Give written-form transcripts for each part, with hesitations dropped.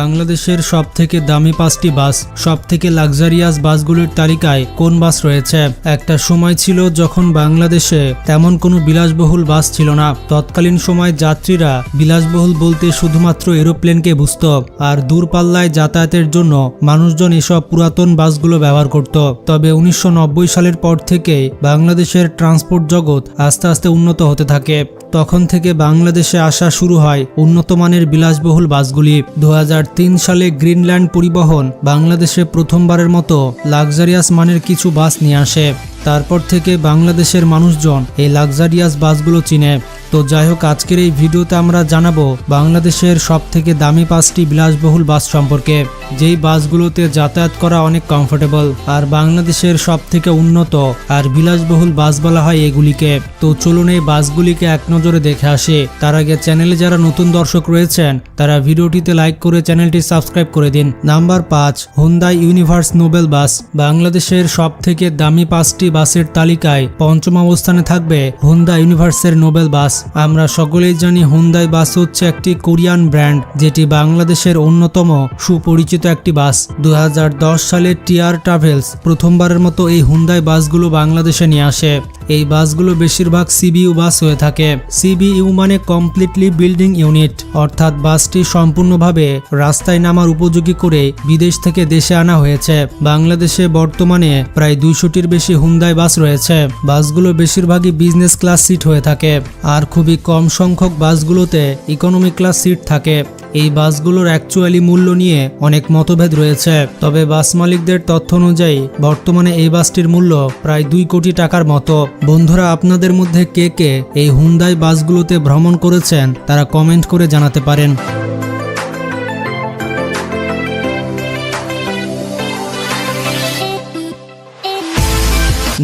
বাংলাদেশের সবথেকে দামি 5টি বাস, সবথেকে লাক্সারিয়াস বাসগুলির তালিকায় কোন বাস রয়েছে? একটা সময় ছিল যখন বাংলাদেশে তেমন কোনো বিলাসবহুল বাস ছিল না। তৎকালীন সময় যাত্রীরা বিলাসবহুল বলতে শুধুমাত্র এরোপ্লেনকে বুঝত, আর দূরপাল্লায় যাতায়াতের জন্য মানুষজন এসব পুরাতন বাসগুলো ব্যবহার করত। তবে 1990 সালের পর থেকে বাংলাদেশের ট্রান্সপোর্ট জগৎ আস্তে আস্তে উন্নত হতে থাকে। তখন থেকে বাংলাদেশে আসা শুরু হয় উন্নত মানের বিলাসবহুল বাসগুলি। 2003 সালে গ্রিনল্যান্ড পরিবহন বাংলাদেশে প্রথমবারের মতো লাক্সারিয়াস মানের কিছু বাস নিয়ে আসে। তারপর থেকে বাংলাদেশের মানুষজন এই লাক্সারিয়াস বাসগুলো চিনে। তো যাই হোক, আজকের এই ভিডিওতে আমরা জানাবো বাংলাদেশের সবথেকে দামি 5টি বিলাসবহুল বাস সম্পর্কে, যেই বাসগুলোতে যাতায়াত করা অনেক কমফোর্টেবল আর বাংলাদেশের সবথেকে উন্নত আর বিলাসবহুল বাস বলা হয় এগুলিকে। তো চলুন এই বাসগুলিকে এক নজরে দেখে আসি। তার আগে চ্যানেলে যারা নতুন দর্শক রয়েছেন তারা ভিডিওটিতে লাইক করে চ্যানেলটি সাবস্ক্রাইব করে দিন। নাম্বার 5, হুন্দাই ইউনিভার্স নোবেল বাস। বাংলাদেশের সবথেকে দামি 5টি বাসের তালিকায় পঞ্চম অবস্থানে থাকবে হুন্দাই ইউনিভার্সের নোবেল বাস। আমরা সকলেই জানি হুন্দাই বাস হচ্ছে একটি কোরিয়ান ব্র্যান্ড, যেটি বাংলাদেশের অন্যতম সুপরিচিত একটি বাস। 2010 সালে টিআর ট্রাভেলস প্রথমবারের মতো এই হুন্দাই বাসগুলো বাংলাদেশে নিয়ে আসে। এই বাসগুলো বেশিরভাগ সিবিইউ বাস হয়ে থাকে। সিবিইউ মানে কমপ্লিটলি বিল্ডিং ইউনিট, অর্থাৎ বাসটি সম্পূর্ণভাবে রাস্তায় নামার উপযোগী করে বিদেশ থেকে দেশে আনা হয়েছে। বাংলাদেশে বর্তমানে প্রায় 200টির বেশি হুন্দাই বাস রয়েছে। বাসগুলো বেশিরভাগই বিজনেস ক্লাস সিট হয়ে থাকে, আর খুবই কম সংখ্যক বাসগুলোতে ইকোনমি ক্লাস সিট থাকে। এই বাসগুলোর অ্যাকচুয়ালি মূল্য নিয়ে অনেক মতভেদ রয়েছে, তবে বাস মালিকদের তথ্য অনুযায়ী বর্তমানে এই বাসটির মূল্য প্রায় 2 কোটি টাকার মতো। বন্ধুরা, আপনাদের মধ্যে কে কে এই হুন্দাই বাসগুলোতে ভ্রমণ করেছেন তারা কমেন্ট করে জানাতে পারেন।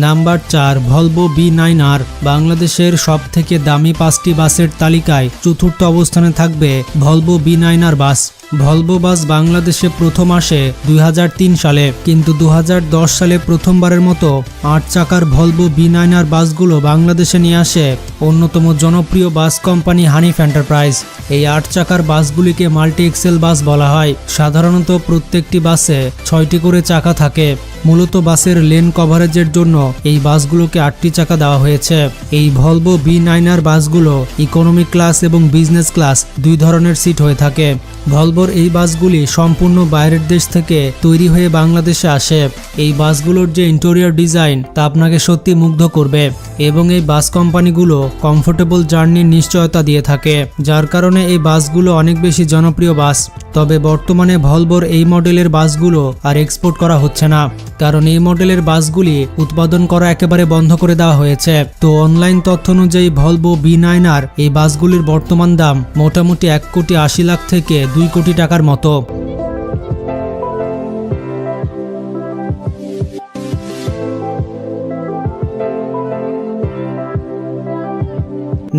Number 4, Volvo B9R। বাংলাদেশের সবথেকে দামি 5টি বাসের তালিকায় চতুর্থ অবস্থানে থাকবে ভলভো B9R বাস। ভলভো বাস বাংলাদেশে প্রথম আসে 2003 সালে, কিন্তু 2010 সালে প্রথমবারের মতো 8 চাকার ভলভো B9R বাসগুলো বাংলাদেশে নিয়ে আসে অন্যতম জনপ্রিয় বাস কোম্পানি হানিফ এন্টারপ্রাইজ। এই 8 চাকার বাসগুলিকে মাল্টি এক্সেল বাস বলা হয়। সাধারণত প্রত্যেকটি বাসে 6টি করে চাকা থাকে। মূলত বাসের লেন কভারেজের জন্য এই বাসগুলোকে 8টি চাকা দেওয়া হয়েছে। এই ভলভো B9R বাসগুলো ইকোনমি ক্লাস এবং বিজনেস ক্লাস 2 ধরনের সিট হয়ে থাকে। ভলভোর এই বাসগুলি সম্পূর্ণ বাইরের দেশ থেকে তৈরি হয়ে বাংলাদেশে আসে। এই বাসগুলোর যে ইন্টেরিয়র ডিজাইন তা আপনাকে সত্যি মুগ্ধ করবে, এবং এই বাস কোম্পানিগুলো কমফোর্টেবল জার্নির নিশ্চয়তা দিয়ে থাকে, যার কারণে এই বাসগুলো অনেক বেশি জনপ্রিয় বাস। তবে বর্তমানে ভলভোর এই মডেলের বাসগুলো আর এক্সপোর্ট করা হচ্ছে না, কারণ এই মডেলের বাসগুলি উৎপাদন করা একেবারে বন্ধ করে দেওয়া হয়েছে। তো অনলাইন তথ্য অনুযায়ী ভলভো B9R এই বাসগুলির বর্তমান দাম মোটামুটি 1,80,00,000 থেকে 2 কোটি টাকার মতো।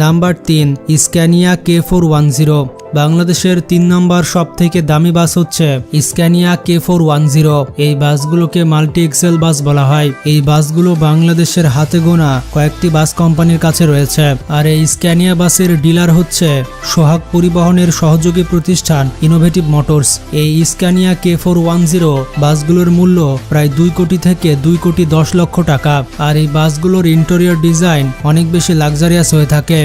Number 3, Scania K410। বাংলাদেশের 3 নম্বর সবথেকে দামি বাস হচ্ছে স্ক্যানিয়া K410। এই বাসগুলোকে মাল্টি এক্সেল বাস বলা হয়। এই বাসগুলো বাংলাদেশের হাতে গোনা কয়েকটি বাস কোম্পানির কাছে রয়েছে, আর এই স্ক্যানিয়া বাসের ডিলার হচ্ছে সোহাগ পরিবহনের সহযোগী প্রতিষ্ঠান ইনোভেটিভ মোটরস। এই স্ক্যানিয়া K410 বাসগুলোর মূল্য প্রায় 2 কোটি থেকে 2 কোটি 10 লক্ষ টাকা, আর এই বাসগুলোর ইন্টেরিয়র ডিজাইন অনেক বেশি লাক্সারিয়াস হয়ে থাকে।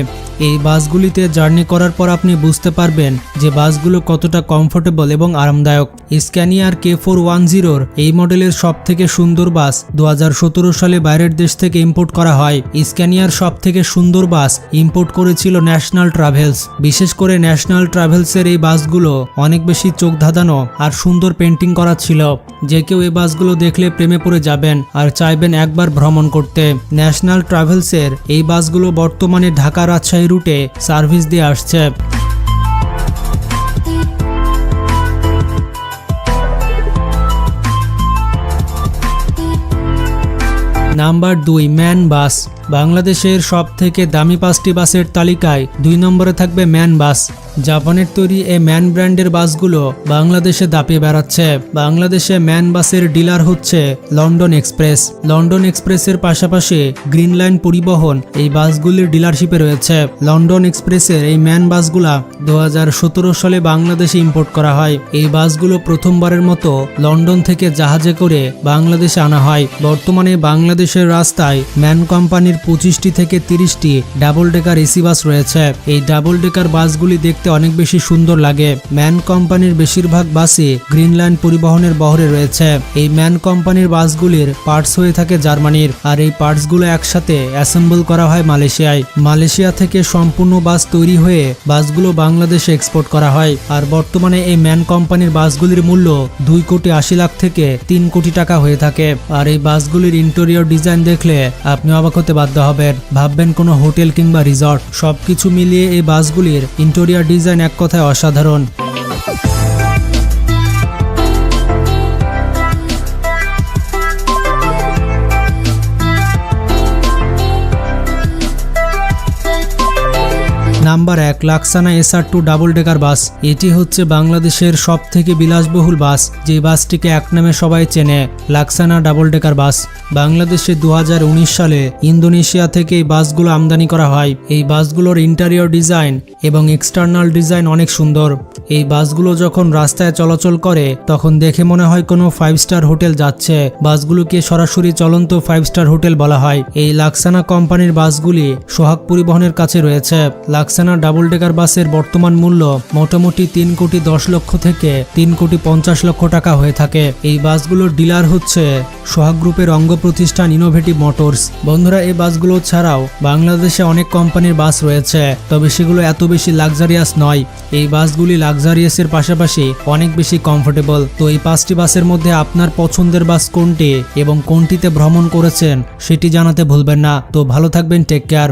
এই বাসগুলিতে জার্নি করার পর আপনি বুঝতে পারবেন যে বাসগুলো কতটা কমফোর্টেবল এবং আরামদায়ক। স্ক্যানিয়ার K410 এই মডেলের সবথেকে সুন্দর বাস 2017 সালে বাইরের দেশ থেকে ইম্পোর্ট করা হয়। স্ক্যানিয়ার সবথেকে সুন্দর বাস ইম্পোর্ট করেছিল ন্যাশনাল ট্রাভেলস। বিশেষ করে ন্যাশনাল ট্রাভেলসের এই বাসগুলো অনেক বেশি চোখ ধাঁধানো আর সুন্দর পেন্টিং করা ছিল। যে কেউ এই বাসগুলো দেখলে প্রেমে পড়ে যাবেন আর চাইবেন একবার ভ্রমণ করতে। ন্যাশনাল ট্রাভেলসের এই বাসগুলো বর্তমানে ঢাকা রাজশাহী রুটে সার্ভিস দিয়ে আসছে। নাম্বার 2, ম্যান বাস। বাংলাদেশের সবথেকে দামি 5টি বাসের তালিকায় 2 নম্বরে থাকবে ম্যান বাস। জাপানের তৈরি এই ম্যান ব্র্যান্ডের বাসগুলো বাংলাদেশে দাপিয়ে বেড়াচ্ছে। বাংলাদেশে ম্যান বাসের ডিলার হচ্ছে লন্ডন এক্সপ্রেস। লন্ডন এক্সপ্রেসের পাশাপাশি গ্রিন লাইন পরিবহন এই বাসগুলির ডিলারশিপে রয়েছে। লন্ডন এক্সপ্রেসের এই ম্যান বাসগুলা 2017 সালে বাংলাদেশে ইম্পোর্ট করা হয়। এই বাসগুলো প্রথমবারের মতো লন্ডন থেকে জাহাজে করে বাংলাদেশে আনা হয়। বর্তমানে বাংলাদেশের রাস্তায় ম্যান কোম্পানির 25টি থেকে 30টি ডাবল ডেকার এসি বাস রয়েছে। এই ডাবল ডেকার বাসগুলি দেখতে অনেক বেশি সুন্দর লাগে। ম্যান কোম্পানির বেশিরভাগ বাসই গ্রিন লাইন পরিবহনের বহরে রয়েছে। এই ম্যান কোম্পানির বাসগুলির পার্টস হয়ে থাকে জার্মানির, আর এই পার্টসগুলো একসাথে অ্যাসেম্বল করা হয় মালয়েশিয়ায়। মালয়েশিয়া থেকে সম্পূর্ণ বাস তৈরি হয়ে বাসগুলো বাংলাদেশে এক্সপোর্ট করা হয়। আর বর্তমানে এই ম্যান কোম্পানির বাসগুলির মূল্য 2,80,00,000 থেকে 3 কোটি টাকা হয়ে থাকে। আর এই বাসগুলির ইন্টেরিয়র ডিজাইন দেখলে আপনি অবাক হতে বাধ্য হবেন, ভাববেন কোনো হোটেল কিংবা রিসর্ট। সবকিছু মিলিয়ে এই বাসগুলির ইন্টেরিয়র ডিজাইন এক কথায় অসাধারণ। Number 1, Laksana SR2 double decker বাস। এটি হচ্ছে বাংলাদেশের সবথেকে বিলাসবহুল বাস, যে বাসটিকে এক নামে সবাই চেনে, লাক্সানা ডাবল ডেকার বাস। বাংলাদেশে 2019 সালে ইন্দোনেশিয়া থেকে এই বাসগুলো আমদানি করা হয়। এই বাসগুলোর ইন্টেরিয়র ডিজাইন এবং এক্সটার্নাল ডিজাইন অনেক সুন্দর। এই বাসগুলো যখন রাস্তায় চলাচল করে তখন দেখে মনে হয় কোনো 5 স্টার হোটেল যাচ্ছে। বাসগুলোকে সরাসরি চলন্ত 5 স্টার হোটেল বলা হয়। এই লাক্সানা কোম্পানির বাসগুলি সোহাগ পরিবহনের কাছে রয়েছে। লাক্সানা ডাবল ডেকার বাসের বর্তমান মূল্য মোটামুটি 3,10,00,000 থেকে 3,50,00,000 টাকা হয়ে থাকে। এই বাসগুলোর ডিলার হচ্ছে সোহাগ গ্রুপের অঙ্গ প্রতিষ্ঠান ইনোভেটিভ মোটরস। বন্ধুরা, এই বাসগুলো ছাড়াও বাংলাদেশে অনেক কোম্পানির বাস রয়েছে, তবে সেগুলো এত বেশি লাক্সারিয়াস নয়। এই বাসগুলি লাক্সারিয়াসের পাশাপাশি অনেক বেশি কমফোর্টেবল। তো এই 5টি বাসের মধ্যে আপনার পছন্দের বাস কোনটি এবং কোনটিতে ভ্রমণ করেছেন সেটি জানাতে ভুলবেন না। তো ভালো থাকবেন, টেক কেয়ার।